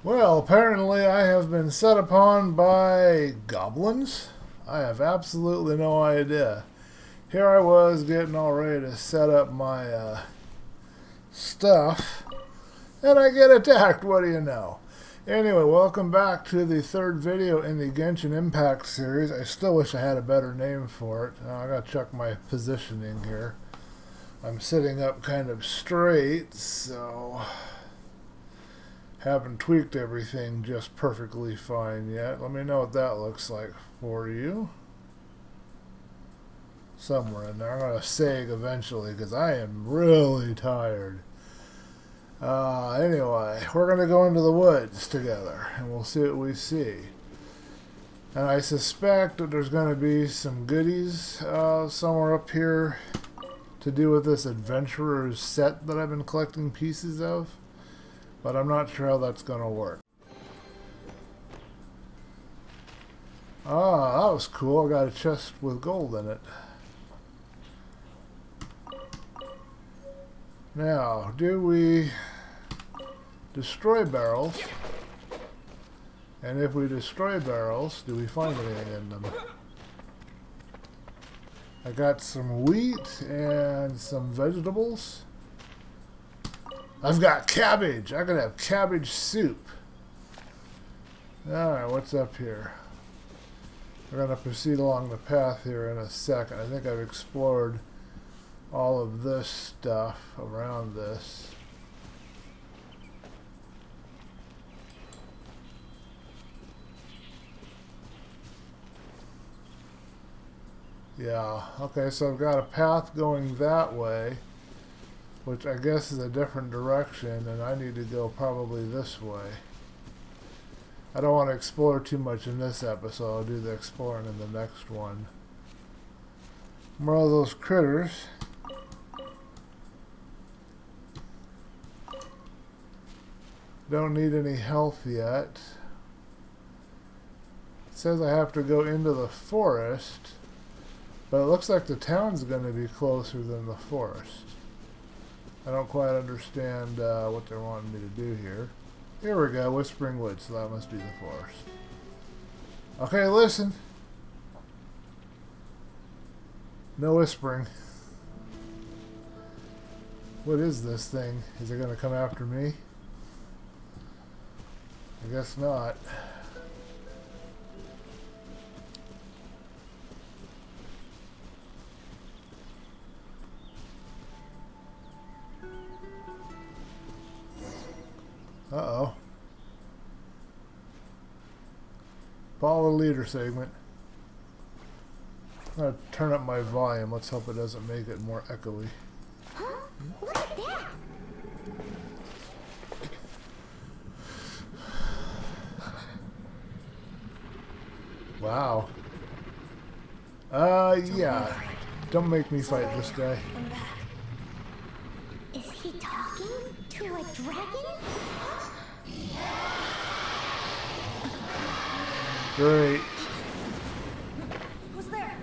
Well, apparently I have been set upon by goblins. I have absolutely no idea. Here I was getting all ready to set up my stuff, and I get attacked. What do you know? Anyway, welcome back to the third video in the Genshin Impact series. I still wish I had a better name for it. I gotta check my positioning here. I'm sitting up kind of straight, so haven't tweaked everything just perfectly fine yet. Let me know what that looks like for you. Somewhere in there. I'm going to sag eventually because I am really tired. Anyway, we're going to go into the woods together and we'll see what we see. And I suspect that there's going to be some goodies somewhere up here to do with this adventurer's set that I've been collecting pieces of. But I'm not sure how that's going to work. Ah, that was cool. I got a chest with gold in it. Now, do we destroy barrels? And if we destroy barrels, do we find anything in them? I got some wheat and some vegetables. I've got cabbage. I could have cabbage soup. Alright, what's up here? We're going to proceed along the path here in a second. I think I've explored all of this stuff around this. Yeah, okay, so I've got a path going that way, which I guess is a different direction, and I need to go probably this way. I don't want to explore too much in this episode. I'll do the exploring in the next one. More of those critters. Don't need any health yet. It says I have to go into the forest, but it looks like the town's going to be closer than the forest. I don't quite understand what they're wanting me to do here. Here we go, Whispering Woods, so that must be the forest. Okay, listen. No whispering. What is this thing? Is it going to come after me? I guess not. Uh-oh. Follow the leader segment. I'm going to turn up my volume. Let's hope it doesn't make it more echoey. Huh? Look at that! Wow. Yeah. Don't make me fight this guy. Is he talking to a dragon? Great. Who's there?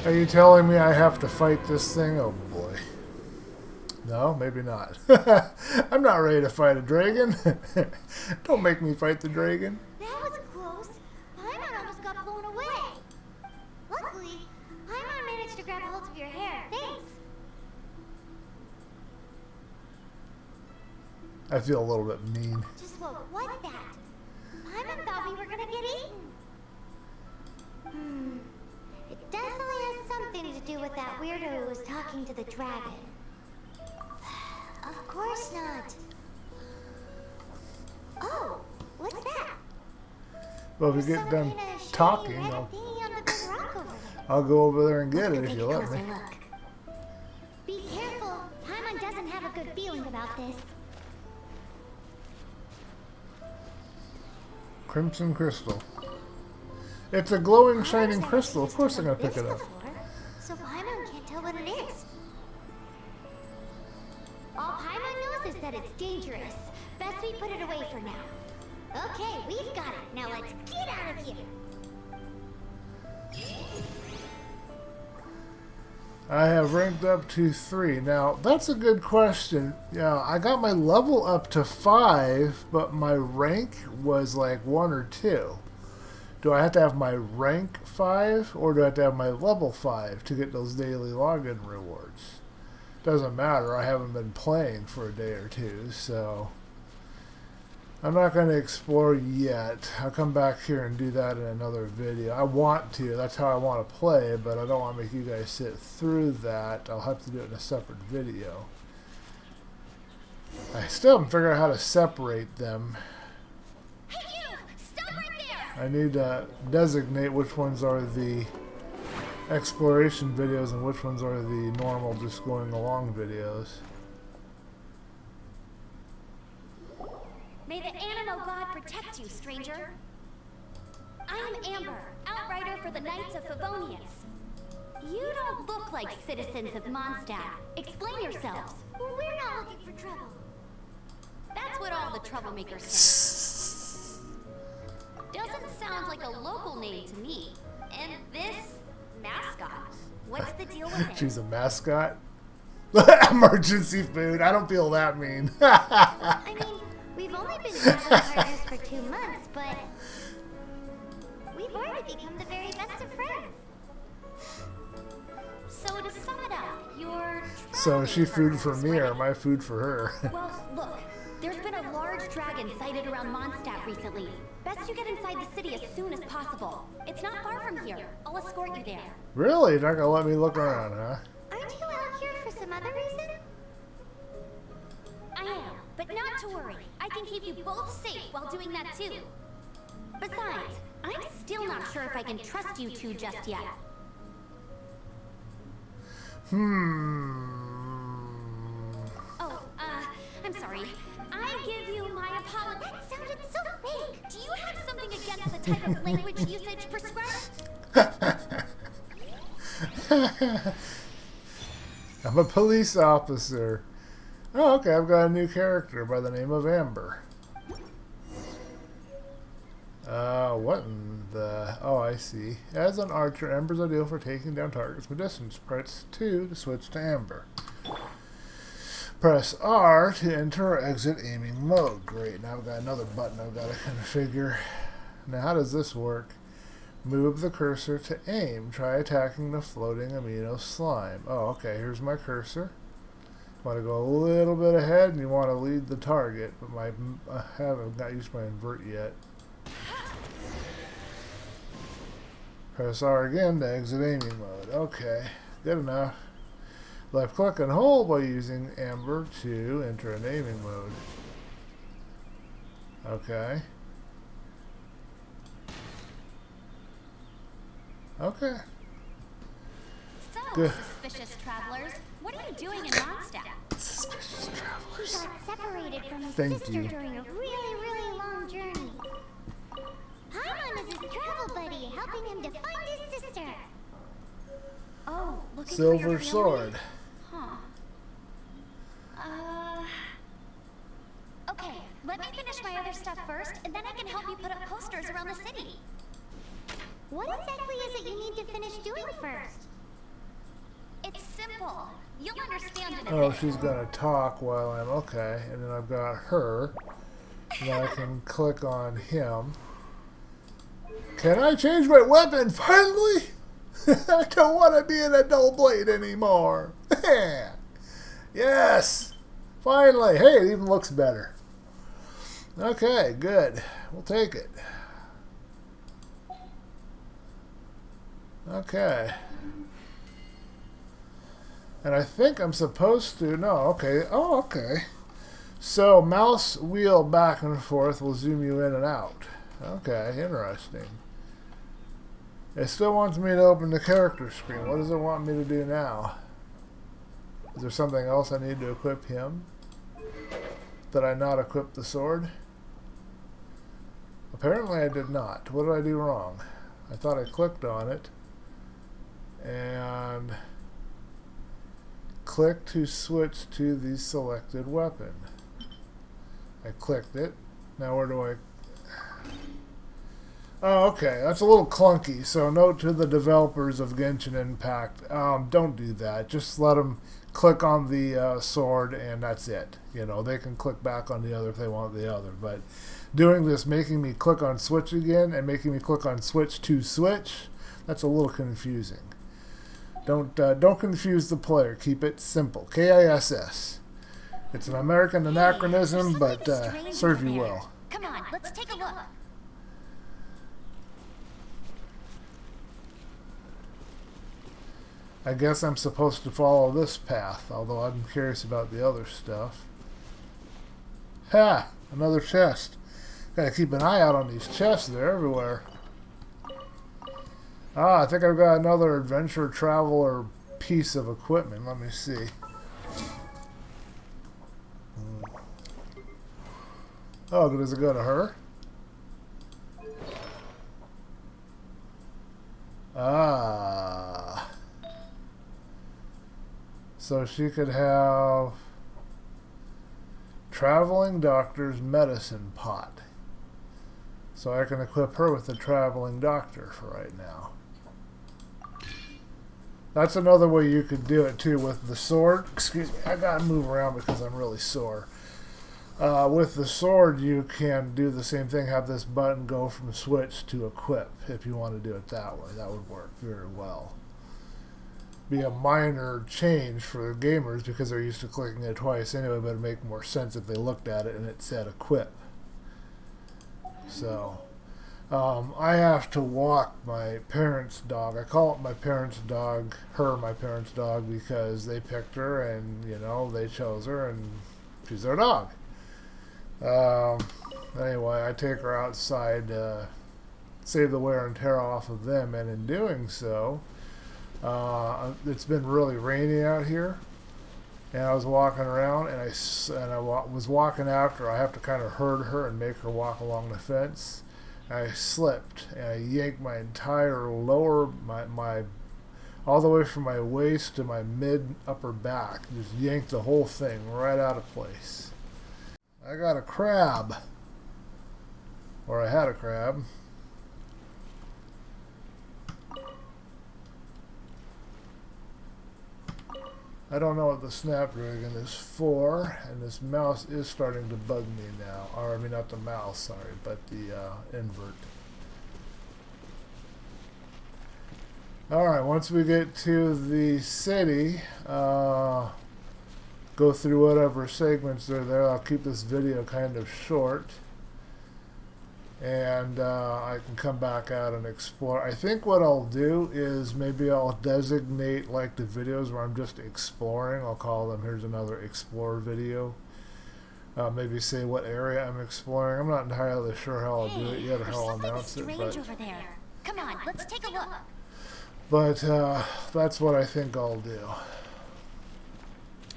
Are you telling me I have to fight this thing? Oh boy. No, maybe not. I'm not ready to fight a dragon. Don't make me fight the dragon. That was close. Paimon almost got blown away. Luckily, Paimon managed to grab hold of your hair. Thanks. I feel a little bit mean. Just what was that? Paimon thought we were gonna get eaten. It definitely has something to do with that weirdo who was talking to the dragon. Of course not. Oh, what's that? Well, if you get done talking, I'll go over there and get it if you let me. Be careful. Paimon doesn't have a good feeling about this. Crimson crystal. It's a glowing, shining crystal. Of course I'm going to pick it up. So Paimon can't tell what it is. All Paimon knows is that it's dangerous. Best we put it away for now. Okay, we've got it. Now let's get out of here. I have ranked up to 3. Now, that's a good question. Yeah, I got my level up to 5, but my rank was like 1 or 2. Do I have to have my rank 5, or do I have to have my level 5 to get those daily login rewards? Doesn't matter. I haven't been playing for a day or two, so I'm not going to explore yet. I'll come back here and do that in another video. I want to. That's how I want to play, but I don't want to make you guys sit through that. I'll have to do it in a separate video. I still haven't figured out how to separate them. Hey you! Stop right there! I need to designate which ones are the exploration videos and which ones are the normal just going along videos. May the animal god protect you, stranger. I'm Amber, outrider for the Knights of Favonius. You don't look like citizens of Mondstadt. Explain yourselves. Well, we're not looking for trouble. That's what all the troublemakers say. Doesn't sound like a local name to me. And this mascot, what's the deal with it? She's a mascot? Emergency food. I don't feel that mean. I mean, we've only been traveling partners for 2 months, but we've already become the very best of friends. So to sum it up, you're So is she food for me or my food for her? Well, look, there's been a large dragon sighted around Mondstadt recently. Best you get inside the city as soon as possible. It's not far from here. I'll escort you there. Really? You're not gonna let me look around, huh? Aren't you out here for some other reason? I am, but not to worry. I can keep you both safe while doing that too. Besides, I'm still not sure if I can trust you two just yet. Oh, I'm sorry. I give you my apology. That sounded so fake. Do you have something against the type of language usage prescribed? I'm a police officer. Oh, okay, I've got a new character by the name of Amber. What in the... Oh, I see. As an archer, Amber's ideal for taking down targets with distance. Press 2 to switch to Amber. Press R to enter or exit aiming mode. Great, now I've got another button I've got to configure. Now, how does this work? Move the cursor to aim. Try attacking the floating amino slime. Oh, okay, here's my cursor. Want to go a little bit ahead and you want to lead the target, but I haven't got used to my invert yet. Press R again to exit aiming mode. Okay, good enough. Left click and hold while using Amber to enter an aiming mode. Okay. Okay. So, Good. suspicious travelers, what are you doing in Mondstadt? Suspicious travelers. He got separated from his Thank sister you. during a really, really long journey. Paimon is his travel buddy, helping him to find his sister. Oh, looking for your Silver family? sword. Huh. Okay, let me finish my other stuff first, and then I can help you put up posters around the city. What exactly is it you need to finish doing first? It's simple. You'll understand in a Oh, bit. she's gonna talk while I'm okay, and then I've got her. And I can click on him. Can I change my weapon finally? I don't want to be an adult blade anymore. Yes, finally. Hey, it even looks better. Okay, good. We'll take it. Okay. And I think I'm supposed to... No, okay. Oh, okay. So, mouse wheel back and forth will zoom you in and out. Okay, interesting. It still wants me to open the character screen. What does it want me to do now? Is there something else I need to equip him? Did I not equip the sword? Apparently I did not. What did I do wrong? I thought I clicked on it. And click to switch to the selected weapon. I clicked it. Now where do I... Oh, okay. That's a little clunky. So, note to the developers of Genshin Impact: don't do that. Just let them click on the sword, and that's it. You know, they can click back on the other if they want the other. But doing this, making me click on switch again, and making me click on switch to switch, that's a little confusing. Don't confuse the player. Keep it simple. KISS. It's an American anachronism, but serve you well. Come on, let's take a look. I guess I'm supposed to follow this path, although I'm curious about the other stuff. Ha! Another chest. Gotta keep an eye out on these chests. They're everywhere. Ah, I think I've got another adventure traveler piece of equipment. Let me see. Oh, does it go to her? Ah. So she could have traveling doctor's medicine pot. So I can equip her with the traveling doctor for right now. That's another way you could do it too with the sword. Excuse me, I gotta move around because I'm really sore. With the sword, you can do the same thing. Have this button go from switch to equip if you want to do it that way. That would work very well. Be a minor change for gamers because they're used to clicking it twice anyway, but it'd make more sense if they looked at it and it said equip. So, I have to walk my parents' dog. I call it my parents' dog, my parents' dog, because they picked her and, you know, they chose her and she's their dog. Anyway, I take her outside to save the wear and tear off of them, and in doing so, it's been really rainy out here, and I was walking around, and I was walking after her. I have to kind of herd her and make her walk along the fence. I slipped, and I yanked my entire lower, my all the way from my waist to my mid-upper back. Just yanked the whole thing right out of place. I got a crab. Or I had a crab. I don't know what the Snapdragon is for, and this mouse is starting to bug me now. Or, I mean, not the mouse, sorry, but the invert. Alright, once we get to the city, go through whatever segments are there. I'll keep this video kind of short. And I can come back out and explore. I think what I'll do is maybe I'll designate like the videos where I'm just exploring. I'll call them, here's another explore video. Maybe say what area I'm exploring. I'm not entirely sure how I'll do it yet or how I'll announce it. But over there. Come on, let's take a look. But that's what I think I'll do.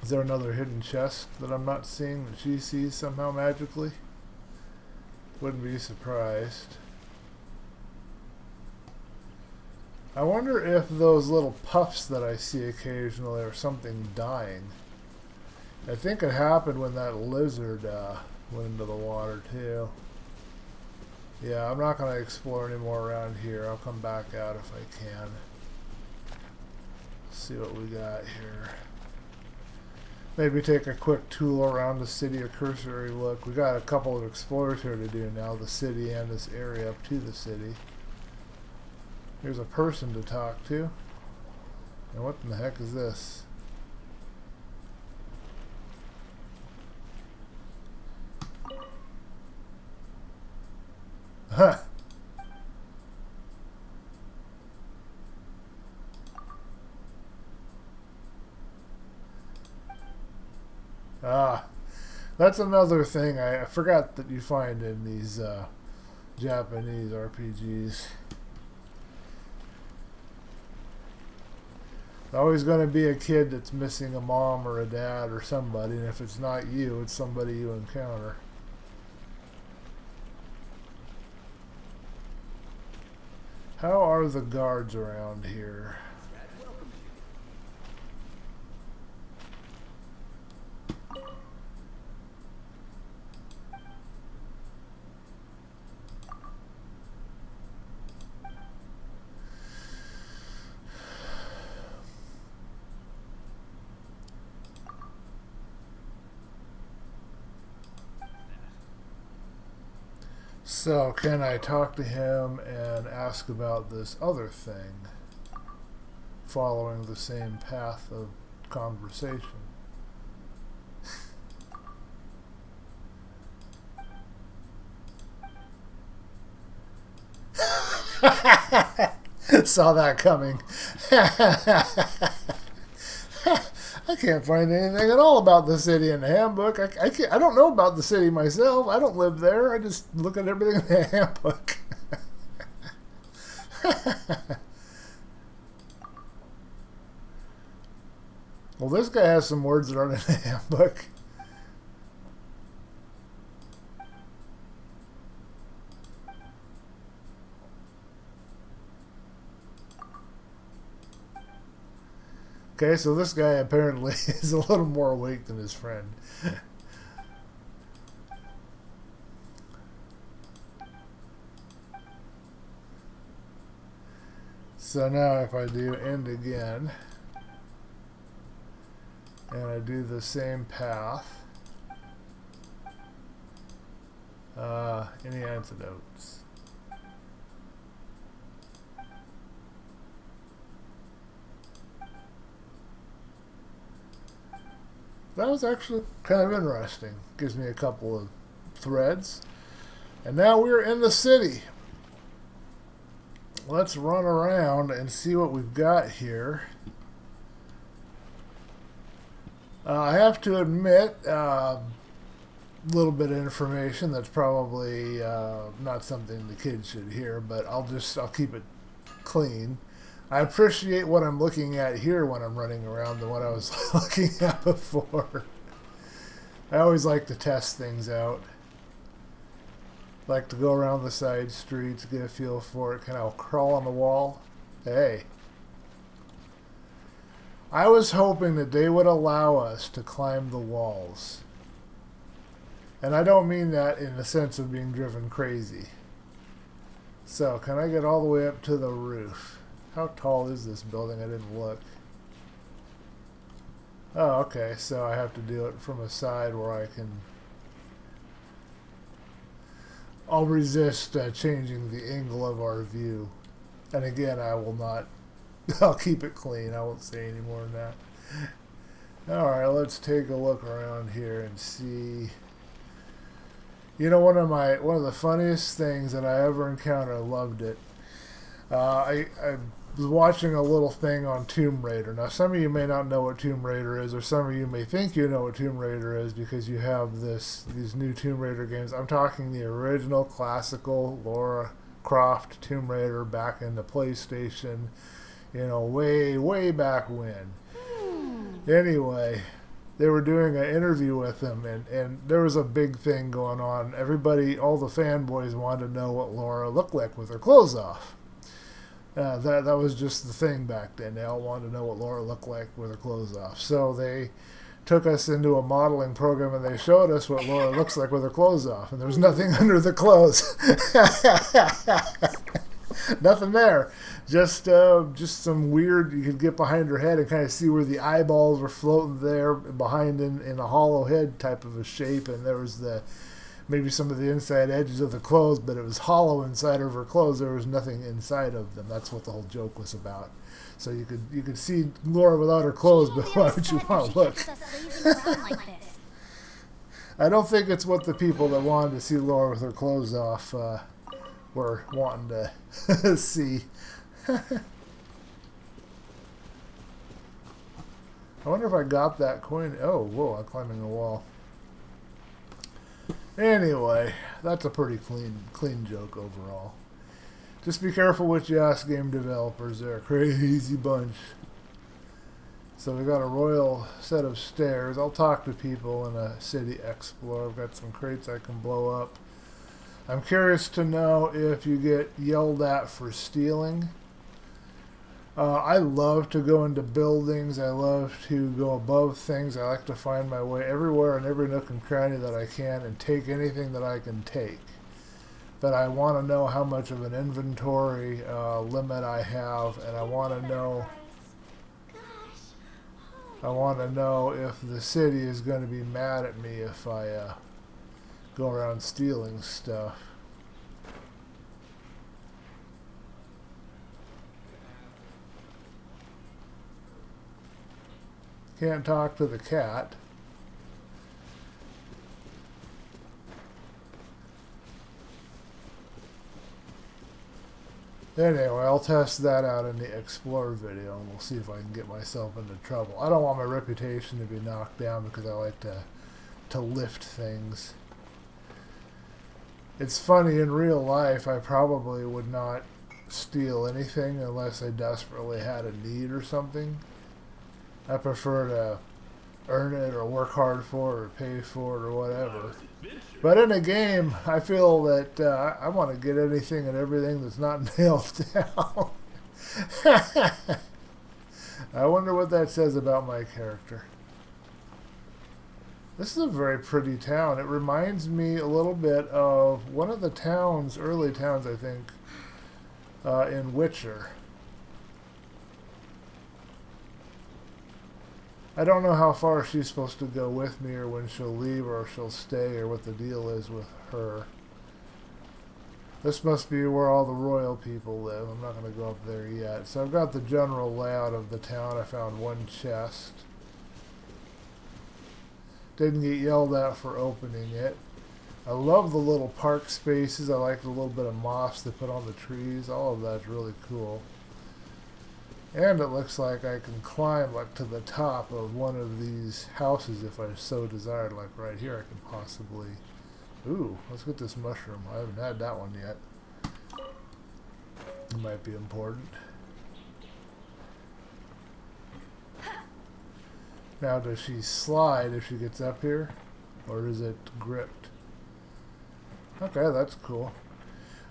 Is there another hidden chest that I'm not seeing that she sees somehow magically? Wouldn't be surprised. I wonder if those little puffs that I see occasionally are something dying. I think it happened when that lizard went into the water too. Yeah, I'm not going to explore any more around here. I'll come back out if I can. See what we got here. Maybe take a quick tool around the city, a cursory look. We got a couple of explorers here to do now, the city and this area up to the city. Here's a person to talk to. And what in the heck is this? Huh. Ah, that's another thing I forgot that you find in these Japanese RPGs. There's always going to be a kid that's missing a mom or a dad or somebody, and if it's not you, it's somebody you encounter. How are the guards around here? So, can I talk to him and ask about this other thing, following the same path of conversation? Saw that coming. I can't find anything at all about the city in the handbook. I don't know about the city myself. I don't live there. I just look at everything in the handbook. Well, this guy has some words that aren't in the handbook. Okay, so this guy apparently is a little more awake than his friend. So now if I do end again, and I do the same path, any antidotes? That was actually kind of interesting. Gives me a couple of threads. And now we're in the city. Let's run around and see what we've got here. I have to admit, a little bit of information that's probably not something the kids should hear, but I'll keep it clean. I appreciate what I'm looking at here when I'm running around than what I was looking at before. I always like to test things out. Like to go around the side streets, get a feel for it. Can I crawl on the wall? Hey. I was hoping that they would allow us to climb the walls. And I don't mean that in the sense of being driven crazy. So, can I get all the way up to the roof? How tall is this building? I didn't look. Oh, okay. So I have to do it from a side where I can... I'll resist changing the angle of our view. And again, I will not... I'll keep it clean. I won't say any more than that. Alright, let's take a look around here and see... You know, one of the funniest things that I ever encountered, I loved it. I was watching a little thing on Tomb Raider. Now, some of you may not know what Tomb Raider is, or some of you may think you know what Tomb Raider is because you have these new Tomb Raider games. I'm talking the original classical Lara Croft Tomb Raider back in the PlayStation, you know, way, way back when. Anyway, they were doing an interview with him, and there was a big thing going on. Everybody, all the fanboys wanted to know what Lara looked like with her clothes off. That was just the thing back then. They all wanted to know what Lara looked like with her clothes off. So they took us into a modeling program and they showed us what Lara looks like with her clothes off. And there was nothing under the clothes. Nothing there. Just some weird, you could get behind her head and kind of see where the eyeballs were floating there behind in a hollow head type of a shape. And there was maybe some of the inside edges of the clothes, but it was hollow inside of her clothes. There was nothing inside of them. That's what the whole joke was about. So you could see Lara without her clothes, but why would you want to look? I don't think it's what the people that wanted to see Lara with her clothes off were wanting to see. I wonder if I got that coin. Oh, whoa, I'm climbing a wall. Anyway, that's a pretty clean joke overall. Just be careful what you ask game developers. They're a crazy bunch. So we got a royal set of stairs. I'll talk to people in a city explore. I've got some crates I can blow up. I'm curious to know if you get yelled at for stealing. I love to go into buildings. I love to go above things. I like to find my way everywhere in every nook and cranny that I can and take anything that I can take. But I want to know how much of an inventory limit I have, and I want to know if the city is going to be mad at me if I go around stealing stuff. Can't talk to the cat. Anyway, I'll test that out in the Explore video, and we'll see if I can get myself into trouble. I don't want my reputation to be knocked down because I like to lift things. It's funny, in real life, I probably would not steal anything unless I desperately had a need or something. I prefer to earn it or work hard for it or pay for it or whatever. But in a game, I feel that I want to get anything and everything that's not nailed down. I wonder what that says about my character. This is a very pretty town. It reminds me a little bit of one of the towns, early towns, I think, in Witcher. I don't know how far she's supposed to go with me or when she'll leave or if she'll stay or what the deal is with her. This must be where all the royal people live. I'm not going to go up there yet. So I've got the general layout of the town. I found one chest. Didn't get yelled at for opening it. I love the little park spaces. I like the little bit of moss they put on the trees. All of that's really cool. And it looks like I can climb like to the top of one of these houses if I so desired. Like right here I can possibly... Ooh, let's get this mushroom. I haven't had that one yet. It might be important. Now does she slide if she gets up here? Or is it gripped? Okay, that's cool.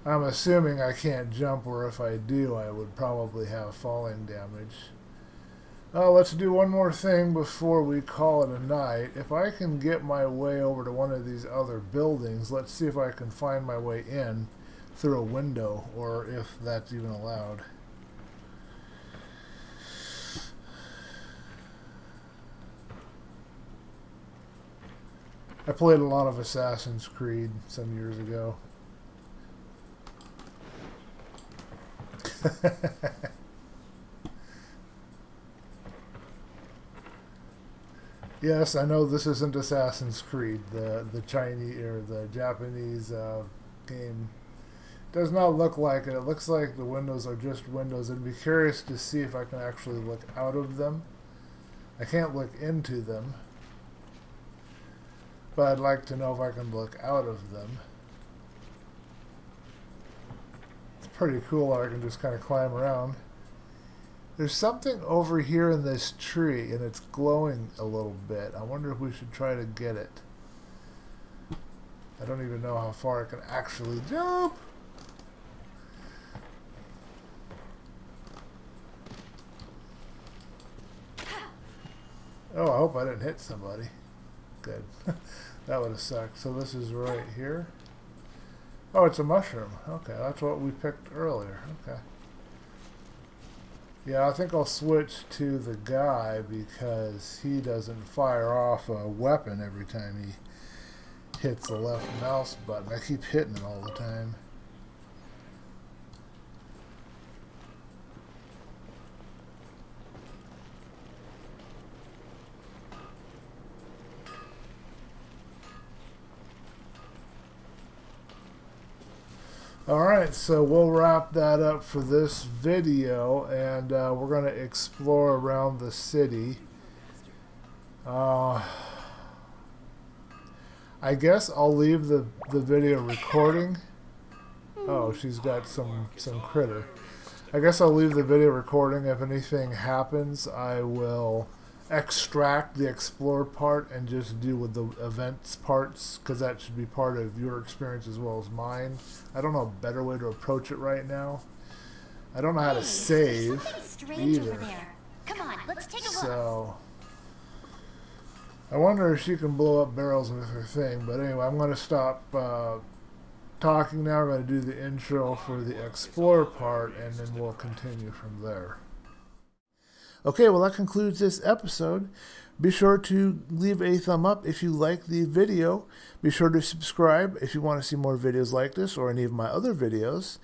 I'm assuming I can't jump, or if I do, I would probably have falling damage. Let's do one more thing before we call it a night. If I can get my way over to one of these other buildings, let's see if I can find my way in through a window, or if that's even allowed. I played a lot of Assassin's Creed some years ago. Yes, I know this isn't Assassin's Creed. The Chinese or the Japanese game does not look like it. It looks like the windows are just windows. I'd be curious to see if I can actually look out of them. I can't look into them, but I'd like to know if I can look out of them. Pretty cool how I can just kind of climb around. There's something over here in this tree and it's glowing a little bit. I wonder if we should try to get it. I don't even know how far I can actually jump. Oh, I hope I didn't hit somebody. Good. That would have sucked. So this is right here. Oh, it's a mushroom. Okay, that's what we picked earlier. Okay. Yeah, I think I'll switch to the guy because he doesn't fire off a weapon every time he hits the left mouse button. I keep hitting it all the time. Alright, so we'll wrap that up for this video, and we're going to explore around the city. I guess I'll leave the video recording. Oh, she's got some critter. I guess I'll leave the video recording. If anything happens, I will extract the explore part and just deal with the events parts, because that should be part of your experience as well as mine. I don't know a better way to approach it right now. I don't know how to save either. Over there. Come on, let's take a look. So I wonder if she can blow up barrels with her thing. But anyway, I'm going to stop talking now. I'm going to do the intro for the explore part, and then we'll continue from there. Okay, well that concludes this episode. Be sure to leave a thumb up if you like the video. Be sure to subscribe if you want to see more videos like this or any of my other videos.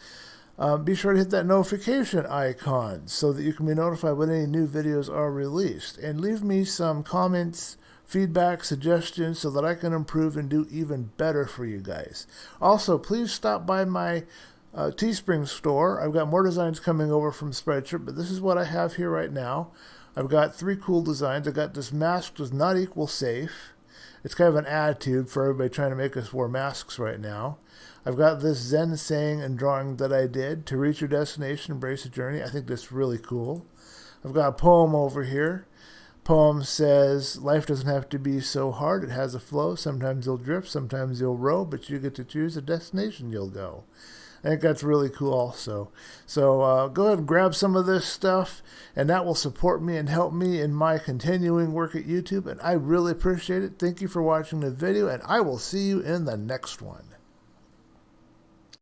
Be sure to hit that notification icon so that you can be notified when any new videos are released. And leave me some comments, feedback, suggestions so that I can improve and do even better for you guys. Also, please stop by my Teespring store. I've got more designs coming over from Spreadshirt, but this is what I have here right now. I've got 3 cool designs. I've got this mask does not equal safe. It's kind of an attitude for everybody trying to make us wear masks right now. I've got this Zen saying and drawing that I did, to reach your destination, embrace the journey. I think that's really cool. I've got a poem over here. Poem says, life doesn't have to be so hard. It has a flow. Sometimes you'll drift, sometimes you'll row, but you get to choose the destination you'll go. I think that's really cool also. So go ahead and grab some of this stuff, and that will support me and help me in my continuing work at YouTube, and I really appreciate it. Thank you for watching the video, and I will see you in the next one.